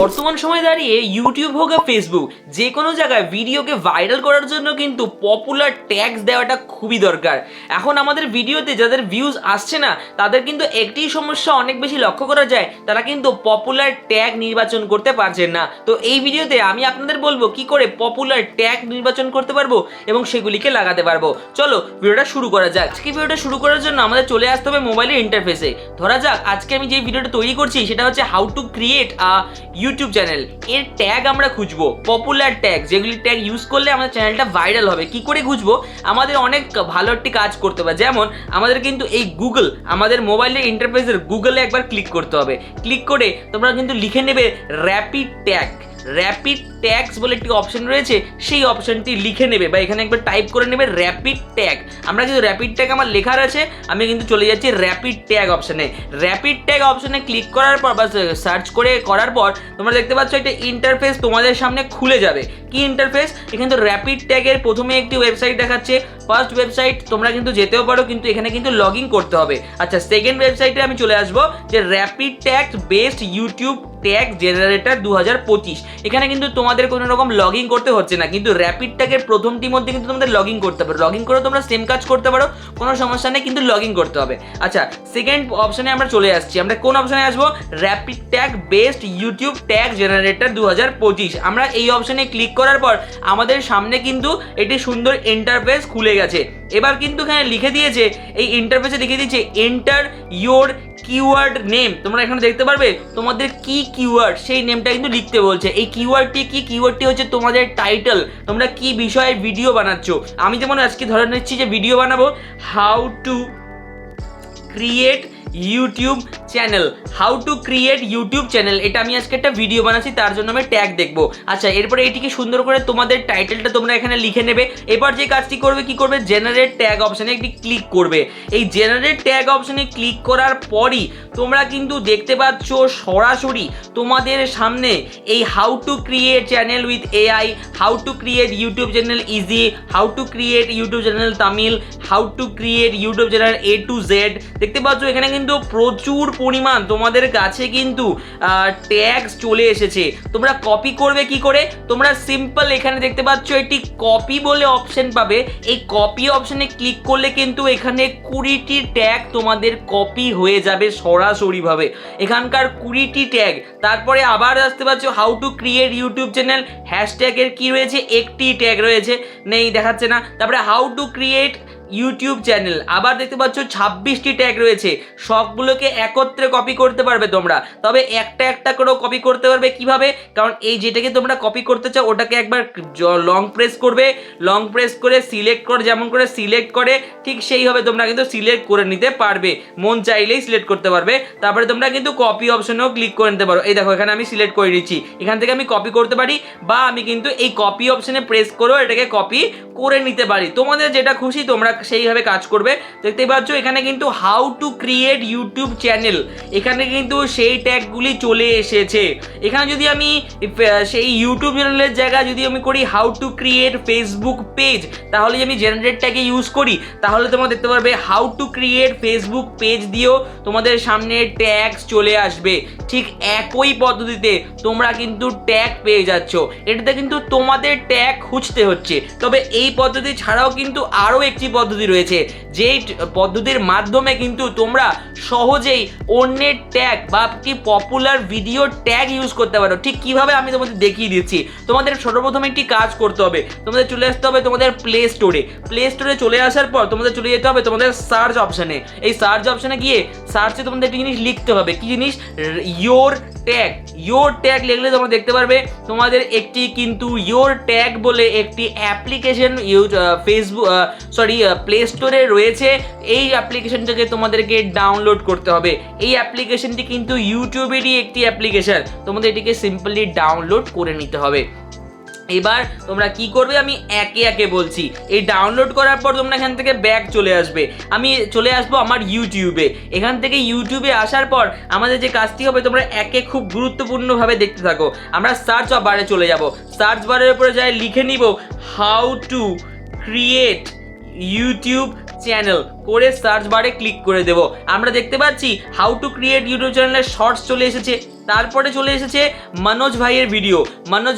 বর্তমান সময়ে দাঁড়িয়ে ইউটিউব হোক বা ফেসবুক যে কোনো জায়গায় ভিডিওকে ভাইরাল করার জন্য কিন্তু পপুলার ট্যাগস দেওয়াটা খুবই দরকার। এখন আমাদের ভিডিওতে যাদের ভিউজ আসছে না তাদের কিন্তু একটি সমস্যা অনেক বেশি লক্ষ্য করা যায়, তারা কিন্তু পপুলার ট্যাগ নির্বাচন করতে পারছেন না। তো এই ভিডিওতে আমি আপনাদের বলবো কি করে পপুলার ট্যাগ নির্বাচন করতে পারবো এবং সেগুলিকে লাগাতে পারবো। চলো ভিডিওটা শুরু করা যাক। আজকে ভিডিওটা শুরু করার জন্য আমাদের চলে আসতে হবে মোবাইলের ইন্টারফেসে। ধরা যাক আজকে আমি যে ভিডিওটা তৈরি করছি সেটা হচ্ছে how to create a YouTube channel. এর ট্যাগ আমরা খুঁজবো, পপুলার ট্যাগ, যেগুলি ট্যাগ ইউজ করলে আমাদের চ্যানেলটা ভাইরাল হবে। কি করে খুঁজবো? আমাদের অনেক ভালো একটি কাজ করতে হবে। যেমন আমাদের কিন্তু এই গুগল, আমাদের মোবাইলের ইন্টারফেসের গুগলে একবার ক্লিক করতে হবে। ক্লিক করে তোমরা কিন্তু লিখে নেবে র্যাপিড ট্যাগ। র্যাপিড ট্যাগস বলে একটি অপশন রয়েছে, সেই অপশনটি লিখে নেবে বা এখানে একবার টাইপ করে নেবে র্যাপিড ট্যাগ। আমরা কিন্তু র্যাপিড ট্যাগ আমার লেখা আছে, আমি কিন্তু চলে যাচ্ছি র্যাপিড ট্যাগ অপশনে। র্যাপিড ট্যাগ অপশনে ক্লিক করার পর বা সার্চ করার পর তোমরা দেখতে পাচ্ছ একটা ইন্টারফেস তোমাদের সামনে খুলে যাবে। কি ইন্টারফেস? এখানে তো র্যাপিড ট্যাগের প্রথমে একটি ওয়েবসাইট দেখাচ্ছে, ফার্স্ট ওয়েবসাইট, তোমরা কিন্তু যেতেও পারো কিন্তু এখানে কিন্তু লগ ইন করতে হবে। আচ্ছা, সেকেন্ড ওয়েবসাইটে আমি চলে আসবো যে rapid tags best YouTube tag generator 2025। এখানে কিন্তু তোমাদের কোনো রকম লগ ইন করতে হচ্ছে না, কিন্তু র্যাপিড ট্যাগের প্রথমটির মধ্যে কিন্তু তোমাদের লগ ইন করতে পারো। লগ ইন করে তোমরা সেম কাজ করতে পারো, কোনো সমস্যা নেই, কিন্তু লগ ইন করতে হবে। আচ্ছা, সেকেন্ড অপশনে আমরা চলে আসছি। আমরা কোন অপশনে আসবো? Rapid tag best YouTube tag generator 2025। আমরা এই অপশনে ক্লিক করার পর আমাদের সামনে কিন্তু একটি সুন্দর ইন্টারফেস খুলে গেছে। এবার কিন্তু এখানে লিখে দিয়েছে, এই ইন্টারফেসে লিখে দিয়েছে এন্টার ইয়োর কিওয়ার্ড নেম। তোমরা এখানে দেখতে পারবে তোমাদের কি কিওয়ার্ড, সেই নেমটা কিন্তু লিখতে বলছে। এই কিওয়ার্ডটি কি? কিওয়ার্ডটি হচ্ছে তোমাদের টাইটেল, তোমরা কি বিষয়ে ভিডিও বানাচ্ছ। আমি যেমন আজকে ধরে নিচ্ছি যে ভিডিও বানাবো how to create YouTube channel, how to create YouTube channel, এটা আমি আজকে একটা ভিডিও বানাচ্ছি, তার জন্য আমি ট্যাগ দেখবো। আচ্ছা, এরপরে এটিকে সুন্দর করে তোমাদের টাইটেলটা তোমরা এখানে লিখে নেবে। এবার যে কাজটি করবে, কি করবে? জেনারেট ট্যাগ অপশানে একটি ক্লিক করবে। এই জেনারেট ট্যাগ অপশানে ক্লিক করার পরই তোমরা কিন্তু দেখতে পাচ্ছ সরাসরি তোমাদের সামনে এই how to create channel with AI, how to create YouTube channel easy, how to create YouTube channel Tamil, how to create YouTube channel A to Z। দেখতে পাচ্ছ এখানে কিন্তু প্রচুর পরিমাণ তোমাদের কাছে কিন্তু ট্যাগস চলে এসেছে। তোমরা কপি করবে কি করে? তোমরা সিম্পল এখানে দেখতে পাচ্ছ একটি কপি বলে অপশন পাবে। এই কপি অপশনে ক্লিক করলে কিন্তু এখানে 20টি ট্যাগ তোমাদের কপি হয়ে যাবে সরাসরিভাবে। এখানকার 20টি ট্যাগ, তারপরে আবার আসতে পারছো how to create YouTube channel, হ্যাশট্যাগের কি রয়েছে? একটি ট্যাগ রয়েছে, নেই, দেখাচ্ছে না। তারপরে how to create YouTube channel, আবার দেখতে পাচ্ছ 26টি ট্যাগ রয়েছে। সবগুলোকে একত্রে কপি করতে পারবে তোমরা, তবে একটা একটা করেও কপি করতে পারবে। কিভাবে? কারণ এই যেটাকে তোমরা কপি করতে চাও ওটাকে একবার লং প্রেস করবে, লং প্রেস করে সিলেক্ট করে, যেমন করে সিলেক্ট করে ঠিক সেইভাবে তোমরা কিন্তু সিলেক্ট করে নিতে পারবে। মন চাইলেই সিলেক্ট করতে পারবে। তারপরে তোমরা কিন্তু কপি অপশনেও ক্লিক করে নিতে পারো। এই দেখো এখানে আমি সিলেক্ট করে নিচ্ছি, এখান থেকে আমি কপি করতে পারি, বা আমি কিন্তু এই কপি অপশনে প্রেস করেও এটাকে কপি করে নিতে পারি। তোমাদের যেটা খুশি তোমরা সেইভাবে কাজ করবে। দেখতেই পাচ্ছ এখানে কিন্তু how to create YouTube channel, এখানে কিন্তু সেই ট্যাগগুলি চলে এসেছে। এখানে যদি আমি সেই ইউটিউব চ্যানেলের জায়গায় যদি আমি করি how to create Facebook page, তাহলে যদি আমি জেনারেট ট্যাগে ইউজ করি তাহলে তোমরা দেখতে পারবে how to create Facebook page দিয়েও তোমাদের সামনে ট্যাগস চলে আসবে। ঠিক একই পদ্ধতিতে তোমরা কিন্তু ট্যাগ পেয়ে যাচ্ছ। এটাতে কিন্তু তোমাদের ট্যাগ খুঁজতে হচ্ছে। তবে এই পদ্ধতি ছাড়াও কিন্তু আরও একটি পদ্ধতি রয়েছে, যেই পদ্ধতির মাধ্যমে কিন্তু তোমরা সহজেই অন্যের ট্যাগ বা কি পপুলার ভিডিও ট্যাগ ইউজ করতে পারো। ঠিক কিভাবে আমি তোমাদের দেখিয়ে দিচ্ছি। তোমাদের সর্বপ্রথম একটি কাজ করতে হবে, তোমাদের চলে আসতে হবে তোমাদের প্লে স্টোরে। প্লে স্টোরে চলে আসার পর তোমাদের চলে যেতে হবে তোমাদের সার্চ অপশানে। এই সার্চ অপশানে গিয়ে সার্চে তোমাদের একটি জিনিস লিখতে হবে। কি জিনিস? Your tag. ইয়োর ট্যাগ লিখলে তোমরা দেখতে পারবে তোমাদের একটি কিন্তু ইয়োর ট্যাগ বলে একটি অ্যাপ্লিকেশন প্লে স্টোরে রয়েছে। এই অ্যাপ্লিকেশনটাকে তোমাদেরকে ডাউনলোড করতে হবে। এই অ্যাপ্লিকেশনটি কিন্তু ইউটিউবেরই একটি অ্যাপ্লিকেশন, তোমাদের এটিকে সিম্পলি ডাউনলোড করে নিতে হবে। এবার তোমরা কি করবে আমি একে একে বলছি। এই ডাউনলোড করার পর তোমরা এখান থেকে ব্যাক চলে আসবে। আমি চলে আসবো আমার ইউটিউবে। এখান থেকে ইউটিউবে আসার পর আমাদের যে কাজটি হবে তোমরা একে খুব গুরুত্বপূর্ণভাবে দেখতে থাকো। আমরা সার্চ বারে চলে যাব। সার্চ বারের উপরে যাই লিখে নিব how to create YouTube channel করে সার্চ বারে ক্লিক করে দেব। আমরা দেখতে পাচ্ছি হাউ টু ক্রিয়েট ইউটিউব চ্যানেলের শর্টস চলে এসেছে। তারপরে চলে এসেছে মনোজ ভাইয়ের ভিডিও। মনোজ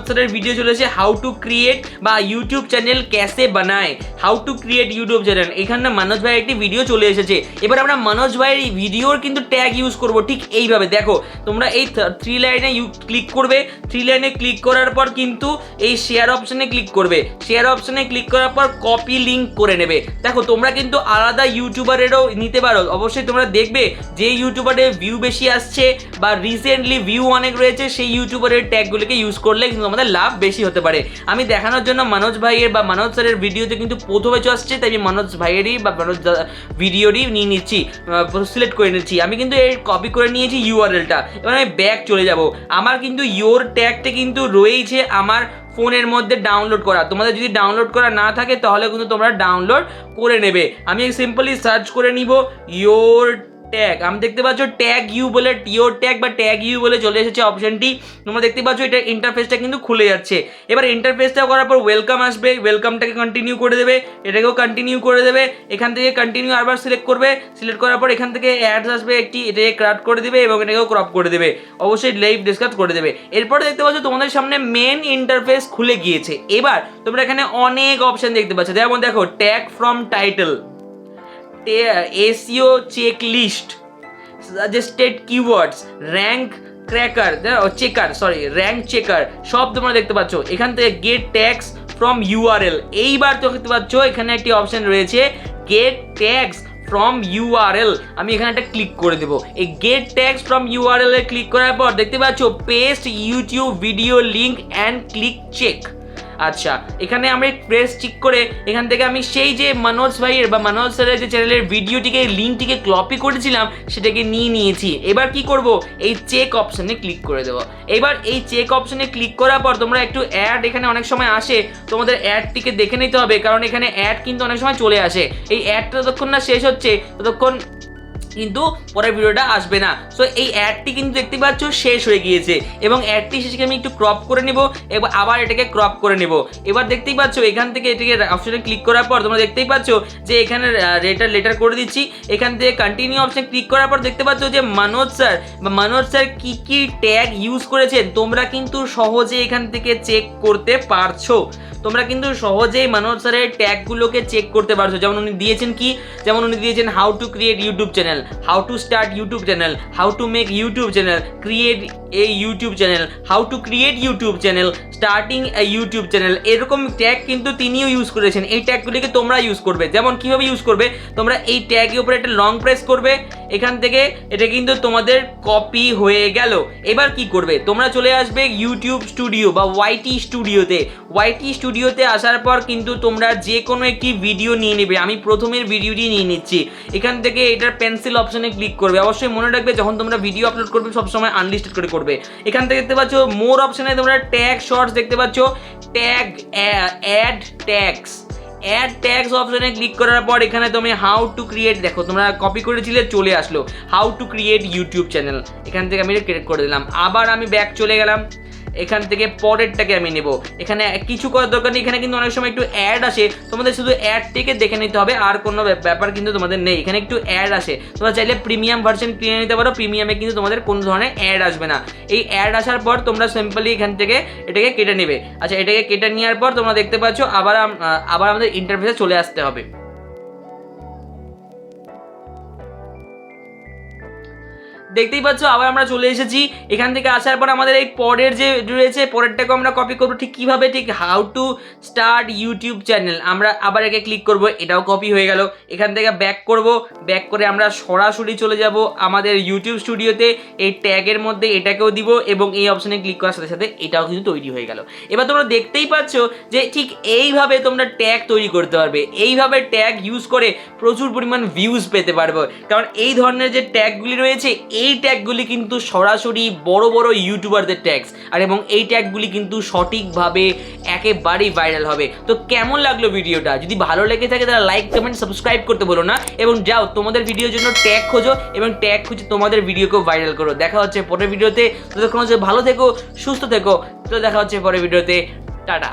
স্যারের ভিডিও চলে এসেছে হাউ টু ক্রিয়েট বা ইউটিউব চ্যানেল ক্যাসে বানায়, how to create YouTube channel. এখানে মনোজ ভাইয়ের একটি ভিডিও চলে এসেছে। এবার আমরা মনোজ ভাইয়ের এই ভিডিওর কিন্তু ট্যাগ ইউজ করব ঠিক এইভাবে। দেখো তোমরা এই 3 লাইনে ক্লিক করবে, 3 লাইনে ক্লিক করার পর কিন্তু এই শেয়ার অপশনে ক্লিক করবে, শেয়ার অপশনে ক্লিক করার পর কপি লিঙ্ক করে নেবে। দেখো তোমরা কিন্তু আলাদা ইউটিউবারেরও নিতে পারো, অবশ্যই তোমরা দেখবে যে ইউটিউবারের ভিউ বেশি আসছে বা রিসেন্টলি ভিউ অনেক রয়েছে সেই ইউটিউবারের ট্যাগগুলিকে ইউজ করলে কিন্তু আমাদের লাভ বেশি হতে পারে। আমি দেখানোর জন্য মনোজ ভাইয়ের বা মনোজ স্যারের ভিডিওতে কিন্তু প্রথমে আসছে, তাই আমি মনোজ ভাইয়েরই বা মনোজ ভিডিওরই নিয়ে নিচ্ছি, সিলেক্ট করে নিচ্ছি। আমি কিন্তু এর কপি করে নিয়েছি ইউআরএলটা। এবার আমি ব্যাক চলে যাব। আমার কিন্তু ইয়োর ট্যাগটা কিন্তু রয়েছে আমার ফোনের মধ্যে ডাউনলোড করা। তোমাদের যদি ডাউনলোড করা না থাকে তাহলে কিন্তু তোমরা ডাউনলোড করে নেবে। আমি সিম্পলি সার্চ করে নিব ইয়োর ট্যাগ। আমি দেখতে পাচ্ছ ট্যাগ ইউ বলে, ইয়োর ট্যাগ বা ট্যাগ ইউ বলে চলে এসেছে অপশনটি। তোমরা দেখতে পাচ্ছ এটা ইন্টারফেসটা কিন্তু খুলে যাচ্ছে। এবার ইন্টারফেসটা করার পর ওয়েলকাম আসবে, ওয়েলকামটাকে কন্টিনিউ করে দেবে, এটাকেও কন্টিনিউ করে দেবে। এখান থেকে কন্টিনিউ আবার সিলেক্ট করবে, সিলেক্ট করার পর এখান থেকে অ্যাডস আসবে একটি, এটাকে কাট করে দেবে এবং এটাকেও ক্রপ করে দেবে, অবশ্যই লাইভ ডিসকাস করে দেবে। এরপরে দেখতে পাচ্ছ তোমাদের সামনে মেন ইন্টারফেস খুলে গিয়েছে। এবার তোমরা এখানে অনেক অপশন দেখতে পাচ্ছ, যেমন দেখো tag from title, SEO checklist, suggested keywords, rank checker সব তোমরা দেখতে পাচ্ছ। এখান থেকে গেট ট্যাগস ফ্রম ইউআরএল। এইবার তো দেখতে পাচ্ছ এখানে একটি অপশন রয়েছে গেট ট্যাগস ফ্রম ইউআরএল। আমি এখানে একটা ক্লিক করে দেবো। এই গেট ট্যাগস ফ্রম ইউআরএল এ ক্লিক করার পর দেখতে পাচ্ছ paste YouTube video link and click check. আচ্ছা, এখানে আমরা প্রেস চেক করে এখান থেকে আমি সেই যে মনোজ ভাইয়ের বা মনোজ স্যারের যে চ্যানেলের ভিডিওটিকে লিঙ্কটিকে কপি করেছিলাম সেটাকে নিয়ে নিয়েছি। এবার কি করব, এই চেক অপশনে ক্লিক করে দেবো। এবার এই চেক অপশনে ক্লিক করার পর তোমরা একটু অ্যাড এখানে অনেক সময় আসে, তোমাদের অ্যাডটিকে দেখে নিতে হবে, কারণ এখানে অ্যাড কিন্তু অনেক সময় চলে আসে। এই অ্যাডটা যতক্ষণ না শেষ হচ্ছে ততক্ষণ কিন্তু পরের ভিডিওটা আসবে না। সো এই অ্যাডটি কিন্তু দেখতে পাচ্ছ শেষ হয়ে গিয়েছে এবং অ্যাডটি শেষে আমি একটু ক্রপ করে নেব এবং আবার এটাকে ক্রপ করে নেব। এবার দেখতেই পাচ্ছ এখান থেকে এটাকে অপশনে ক্লিক করার পর তোমরা দেখতেই পাচ্ছ যে এখানে লেটার করে দিচ্ছি। এখান থেকে কন্টিনিউ অপশনে ক্লিক করার পর দেখতে পাচ্ছ যে মনোজ স্যার কি ট্যাগ ইউজ করেছেন তোমরা কিন্তু সহজে এখান থেকে চেক করতে পারছো। তোমরা কিন্তু সহজেই মনোজ স্যারের ট্যাগগুলোকে চেক করতে পারছো। যেমন উনি দিয়েছেন কি, যেমন উনি দিয়েছেন how to create YouTube channel, how to start YouTube channel, how to make YouTube channel, create a YouTube channel, how to create YouTube channel, starting A YouTube channel. এরকম ট্যাগ কিন্তু তিনিও ইউজ করেছেন। এই ট্যাগগুলিকে তোমরা ইউজ করবে। যেমন কিভাবে use করবে, তোমরা এই ট্যাগের উপরে একটা লং প্রেস করবে, এখান থেকে এটা কিন্তু তোমাদের কপি হয়ে গেল। এবার কি করবে, তোমরা চলে আসবে ইউটিউব স্টুডিও বা ওয়াইটি স্টুডিওতে। ওয়াইটি স্টুডিওতে আসার পর কিন্তু তোমরা যে কোনো একটি ভিডিও নিয়ে নেবে। আমি প্রথমের ভিডিওটি নিয়ে নিচ্ছি। এখান থেকে এটার পেন্সিল অপশনে ক্লিক করবে। অবশ্যই মনে রাখবে যখন তোমরা ভিডিও আপলোড করবে সবসময় আনলিস্টেড করে করবে। এখান থেকে দেখতে পাচ্ছ মোর অপশনে তোমরা ট্যাগ শর্টস দেখতে পাচ্ছ, ট্যাগ অ্যাড ট্যাগস অপশনে ক্লিক করার পর এখানে তুমি হাউ টু ক্রিয়েট, দেখো তোমরা কপি করেছিলে চলে আসলো how to create YouTube channel. এখান থেকে আমি এটা ক্রিয়েট করে দিলাম। আবার আমি ব্যাক চলে গেলাম, এখান থেকে পরেরটাকে আমি নেব। এখানে কিছু করার দরকার নেই, এখানে কিন্তু অনেক সময় একটু অ্যাড আসে, তোমাদের শুধু অ্যাডটিকে দেখে নিতে হবে, আর কোনো ব্যাপার কিন্তু তোমাদের নেই। এখানে একটু অ্যাড আসে, তোমরা চাইলে প্রিমিয়াম ভার্সন কিনে নিতে পারো। প্রিমিয়ামে কিন্তু তোমাদের কোনো ধরনের অ্যাড আসবে না। এই অ্যাড আসার পর তোমরা সিম্পলি এখান থেকে এটাকে কেটে নেবে। আচ্ছা, এটাকে কেটে নেওয়ার পর তোমরা দেখতে পাচ্ছ আবার আমাদের ইন্টারফেসে চলে আসতে হবে। দেখতেই পাচ্ছ আবার আমরা চলে এসেছি। এখান থেকে আসার পর আমাদের এই পরের যে রয়েছে পরেরটাকে আমরা কপি করবো। ঠিক কীভাবে, ঠিক how to start YouTube channel. আমরা আবার একে ক্লিক করব, এটাও কপি হয়ে গেল। এখান থেকে ব্যাক করব, ব্যাক করে আমরা সরাসরি চলে যাব আমাদের ইউটিউব স্টুডিওতে। এই ট্যাগের মধ্যে এটাকেও দিব এবং এই অপশানে ক্লিক করার সাথে সাথে এটাও কিন্তু তৈরি হয়ে গেল। এবার তোমরা দেখতেই পাচ্ছ যে ঠিক এইভাবে তোমরা ট্যাগ তৈরি করতে পারবে। এইভাবে ট্যাগ ইউজ করে প্রচুর পরিমাণ ভিউজ পেতে পারবে, কারণ এই ধরনের যে ট্যাগগুলি রয়েছে এই ট্যাগগুলি কিন্তু সরাসরি বড় বড় ইউটিউবারদের ট্যাগস, আর এবং এই ট্যাগগুলি কিন্তু সঠিকভাবে একেবারেই ভাইরাল হবে। তো কেমন লাগলো ভিডিওটা? যদি ভালো লেগে থাকে তাহলে লাইক, কমেন্ট, সাবস্ক্রাইব করতে বলো না, এবং যাও তোমাদের ভিডিওর জন্য ট্যাগ খোঁজো এবং ট্যাগ খুঁজে তোমাদের ভিডিওকেও ভাইরাল করো। দেখা হচ্ছে পরের ভিডিওতে। ততক্ষণ হচ্ছে ভালো থেকো, সুস্থ থেকো। তো দেখা হচ্ছে পরের ভিডিওতে। টাটা।